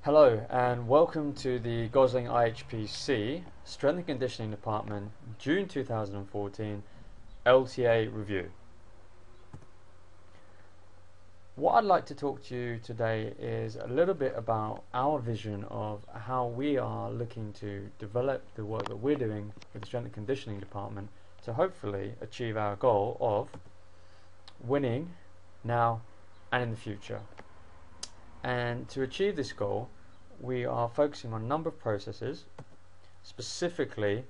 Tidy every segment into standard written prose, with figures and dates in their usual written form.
Hello and welcome to the Gosling IHPC Strength and Conditioning Department June 2014 LTA review. What I'd like to talk to you today is a little bit about our vision of how we are looking to develop the work that we're doing with the Strength and Conditioning Department to hopefully achieve our goal of winning now and in the future. And to achieve this goal, we are focusing on a number of processes, specifically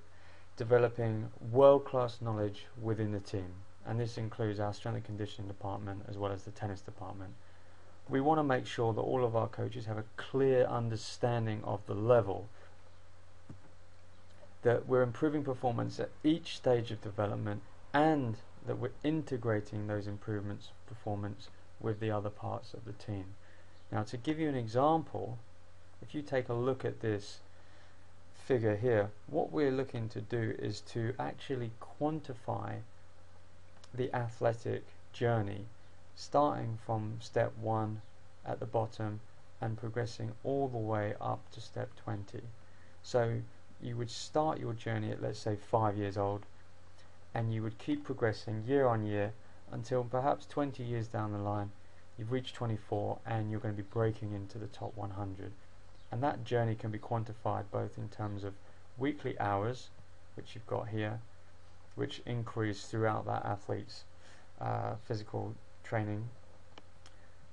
developing world-class knowledge within the team. And this includes our strength and conditioning department as well as the tennis department. We want to make sure that all of our coaches have a clear understanding of the level, that we're improving performance at each stage of development, and that we're integrating those improvements performance with the other parts of the team. Now, to give you an example, if you take a look at this figure here, what we're looking to do is to actually quantify the athletic journey, starting from step 1 at the bottom and progressing all the way up to step 20. So you would start your journey at, let's say, 5 years old, and you would keep progressing year on year until perhaps 20 years down the line you've reached 24 and you're going to be breaking into the top 100. And that journey can be quantified both in terms of weekly hours, which you've got here, which increase throughout that athlete's physical training,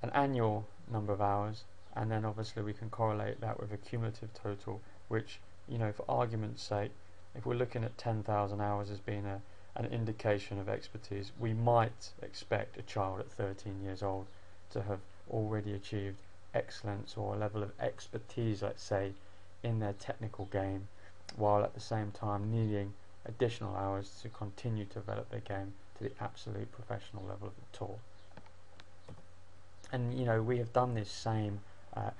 an annual number of hours, and then obviously we can correlate that with a cumulative total, which, you know, for argument's sake, if we're looking at 10,000 hours as being an indication of expertise, we might expect a child at 13 years old to have already achieved excellence or a level of expertise, let's say, in their technical game, while at the same time needing additional hours to continue to develop their game to the absolute professional level of the tour. And you know, we have done this same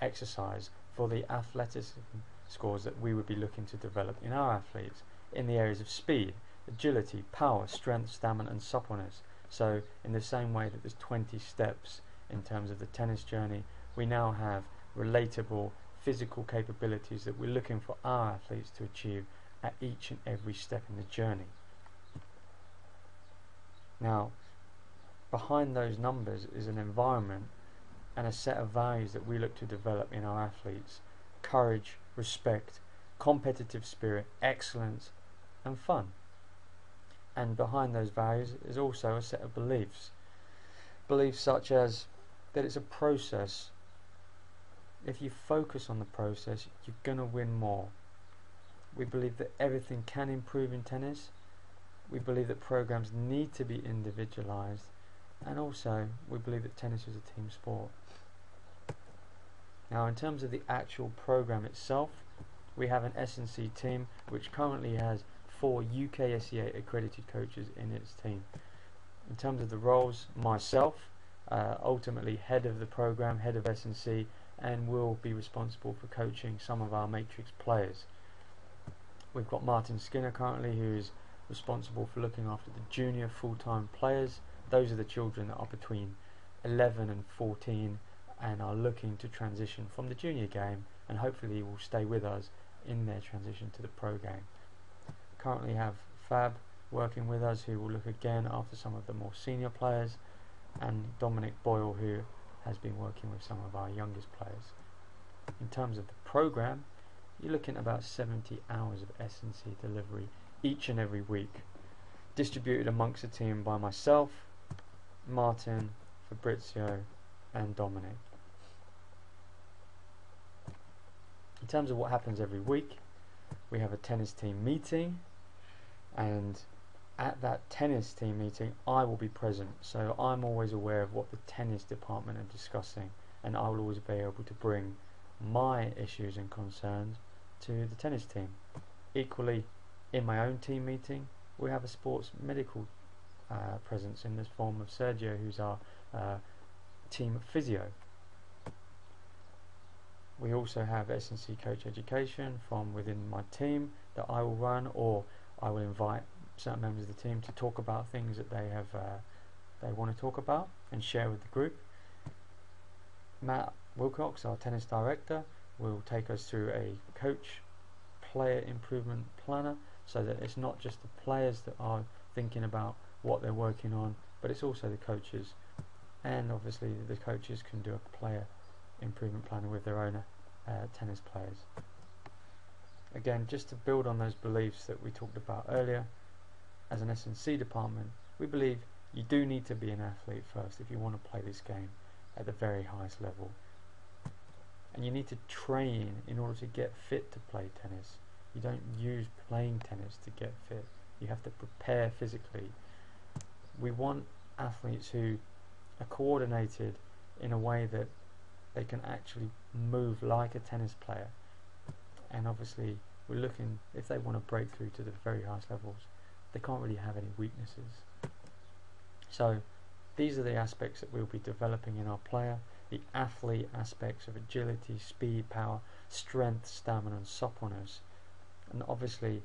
exercise for the athleticism scores that we would be looking to develop in our athletes in the areas of speed, agility, power, strength, stamina and suppleness. So in the same way that there's 20 steps in terms of the tennis journey, we now have relatable physical capabilities that we're looking for our athletes to achieve at each and every step in the journey. Now, behind those numbers is an environment and a set of values that we look to develop in our athletes: courage, respect, competitive spirit, excellence and fun. And behind those values is also a set of beliefs such as that it's a process. If you focus on the process, you're going to win more. We believe that everything can improve in tennis. We believe that programs need to be individualized, and also we believe that tennis is a team sport. Now, in terms of the actual program itself, we have an S&C team which currently has 4 UKSEA accredited coaches in its team. In terms of the roles, myself, ultimately head of the program, head of S&C, and will be responsible for coaching some of our matrix players. We've got Martin Skinner currently, who is responsible for looking after the junior full-time players. Those are the children that are between 11 and 14 and are looking to transition from the junior game, and hopefully will stay with us in their transition to the pro game. Currently have Fab working with us, who will look again after some of the more senior players, and Dominic Boyle, who has been working with some of our youngest players. In terms of the program, you're looking at about 70 hours of S&C delivery each and every week, distributed amongst the team by myself, Martin, Fabrizio and Dominic. In terms of what happens every week, we have a tennis team meeting, and at that tennis team meeting I will be present, so I'm always aware of what the tennis department are discussing, and I will always be able to bring my issues and concerns to the tennis team. Equally, in my own team meeting, we have a sports medical presence in this form of Sergio, who's our team physio. We also have S&C coach education from within my team that I will run, or I will invite certain members of the team to talk about things that they want to talk about and share with the group. Matt Wilcox, our tennis director, will take us through a coach player improvement planner, so that it's not just the players that are thinking about what they're working on, but it's also the coaches, and obviously the coaches can do a player improvement planner with their own tennis players. Again, just to build on those beliefs that we talked about earlier, as an S&C department, we believe you do need to be an athlete first if you want to play this game at the very highest level. And you need to train in order to get fit to play tennis. You don't use playing tennis to get fit. You have to prepare physically. We want athletes who are coordinated in a way that they can actually move like a tennis player. And obviously we're looking, if they want to break through to the very highest levels, they can't really have any weaknesses. So these are the aspects that we'll be developing in our player. The athlete aspects of agility, speed, power, strength, stamina and suppleness. And obviously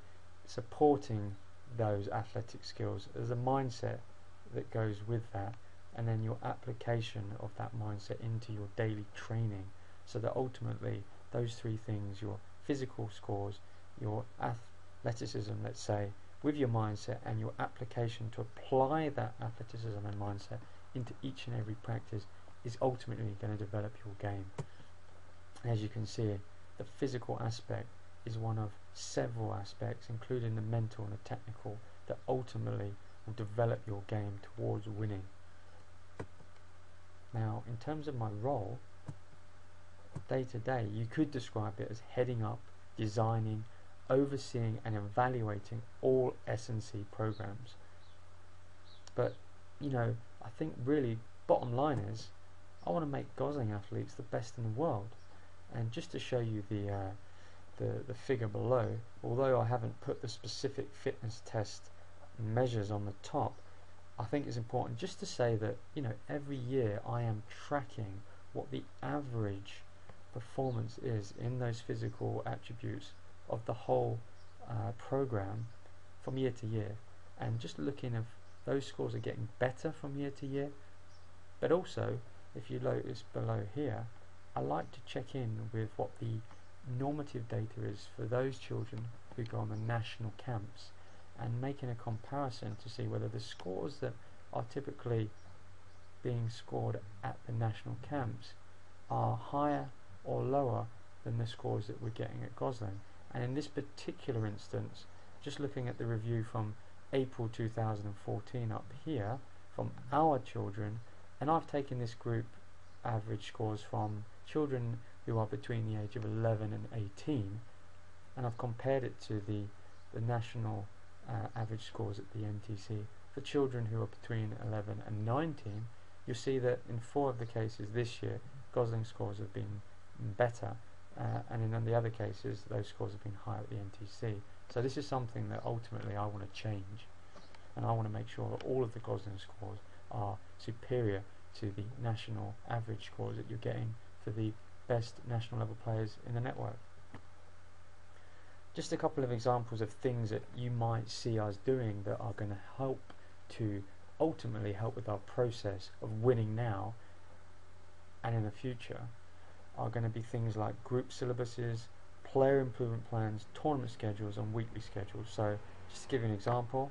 supporting those athletic skills. There's a mindset that goes with that, and then your application of that mindset into your daily training, so that ultimately those three things, your physical scores, your athleticism, let's say, with your mindset, and your application to apply that athleticism and mindset into each and every practice, is ultimately going to develop your game. As you can see, the physical aspect is one of several aspects, including the mental and the technical, that ultimately will develop your game towards winning. Now, in terms of my role, day to day, you could describe it as heading up, designing, overseeing and evaluating all S&C programs. But, you know, I think really bottom line is, I want to make Gosling athletes the best in the world. And just to show you the figure below, although I haven't put the specific fitness test measures on the top, I think it's important just to say that, you know, every year I am tracking what the average performance is in those physical attributes of the whole program from year to year, and just looking if those scores are getting better from year to year. But also, if you notice below here, I like to check in with what the normative data is for those children who go on the national camps, and making a comparison to see whether the scores that are typically being scored at the national camps are higher or lower than the scores that we're getting at Gosling. And in this particular instance, just looking at the review from April 2014 up here from our children, and I've taken this group average scores from children who are between the age of 11 and 18, and I've compared it to the national average scores at the NTC for children who are between 11 and 19. You'll see that in 4 of the cases this year, Gosling scores have been better, and in the other cases those scores have been higher at the NTC. So this is something that ultimately I want to change, and I want to make sure that all of the Gosling scores are superior to the national average scores that you're getting for the best national level players in the network. Just a couple of examples of things that you might see us doing that are going to help to ultimately help with our process of winning now and in the future are going to be things like group syllabuses, player improvement plans, tournament schedules and weekly schedules. So just to give you an example,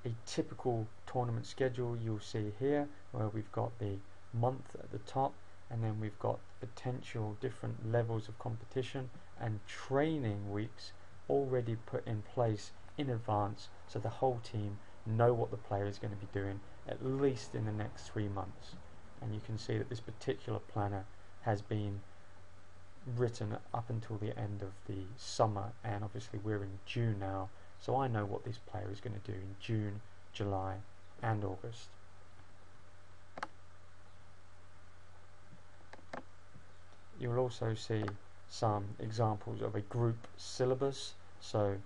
a typical tournament schedule you'll see here, where we've got the month at the top, and then we've got potential different levels of competition and training weeks already put in place in advance, so the whole team know what the player is going to be doing at least in the next 3 months. And you can see that this particular planner has been written up until the end of the summer, and obviously we're in June now, so I know what this player is going to do in June, July and August. You'll also see some examples of a group syllabus. So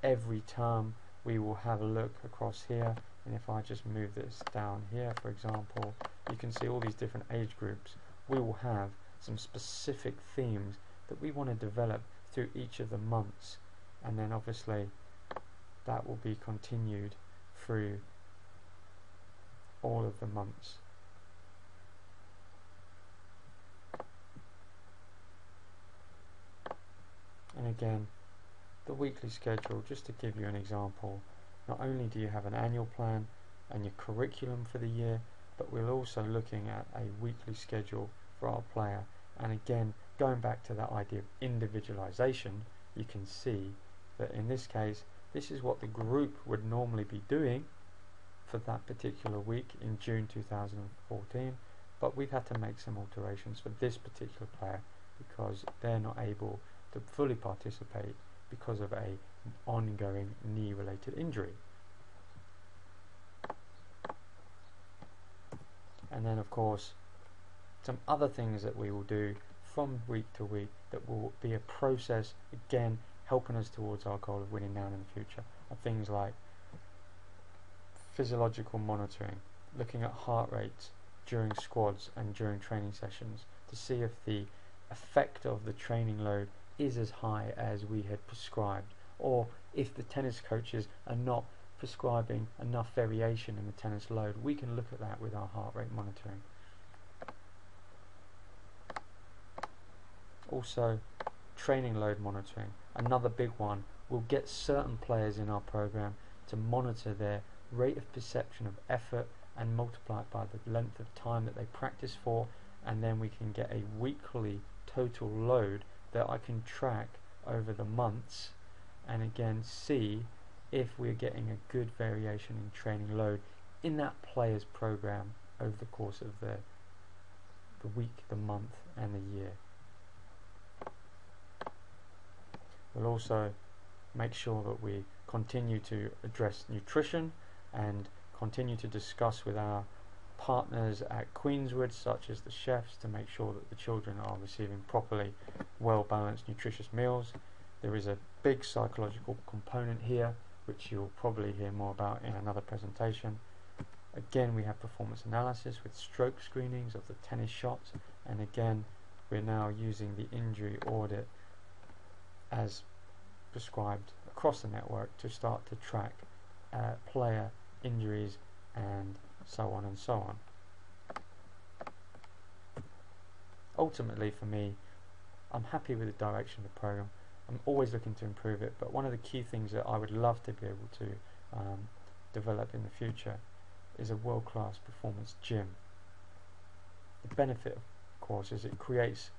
every term we will have a look across here, and if I just move this down here, for example, you can see all these different age groups. We will have some specific themes that we want to develop through each of the months, and then obviously that will be continued through all of the months. again, the weekly schedule, just to give you an example, not only do you have an annual plan and your curriculum for the year, but we're also looking at a weekly schedule for our player. And again, going back to that idea of individualization, you can see that in this case, this is what the group would normally be doing for that particular week in June 2014, but we've had to make some alterations for this particular player because they're not able to fully participate because of a ongoing knee-related injury. And then of course some other things that we will do from week to week that will be a process, again helping us towards our goal of winning now and in the future, are things like physiological monitoring, looking at heart rates during squads and during training sessions to see if the effect of the training load is as high as we had prescribed, or if the tennis coaches are not prescribing enough variation in the tennis load. We can look at that with our heart rate monitoring. Also, training load monitoring, another big one. We'll get certain players in our program to monitor their rate of perception of effort and multiply it by the length of time that they practice for, and then we can get a weekly total load that I can track over the months and again see if we're getting a good variation in training load in that player's program over the course of the week, the month and the year. We'll also make sure that we continue to address nutrition and continue to discuss with our partners at Queenswood, such as the chefs, to make sure that the children are receiving properly well balanced nutritious meals. There is a big psychological component here which you'll probably hear more about in another presentation. Again, we have performance analysis with stroke screenings of the tennis shots, and again we're now using the injury audit as prescribed across the network to start to track player injuries and so on and so on. Ultimately for me, I'm happy with the direction of the program. I'm always looking to improve it, but one of the key things that I would love to be able to develop in the future is a world-class performance gym. The benefit, of course, is it creates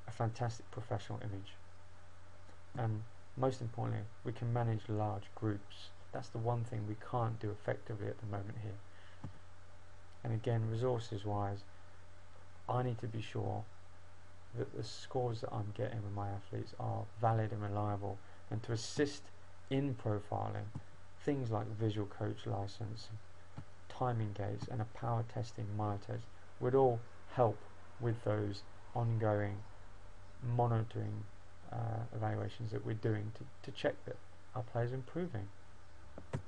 a fantastic professional image, and most importantly, we can manage large groups. That's the one thing we can't do effectively at the moment here. And again, resources wise, I need to be sure that the scores that I'm getting with my athletes are valid and reliable, and to assist in profiling, things like visual coach license, timing gates and a power testing monitor would all help with those ongoing monitoring evaluations that we're doing to check that our players are improving.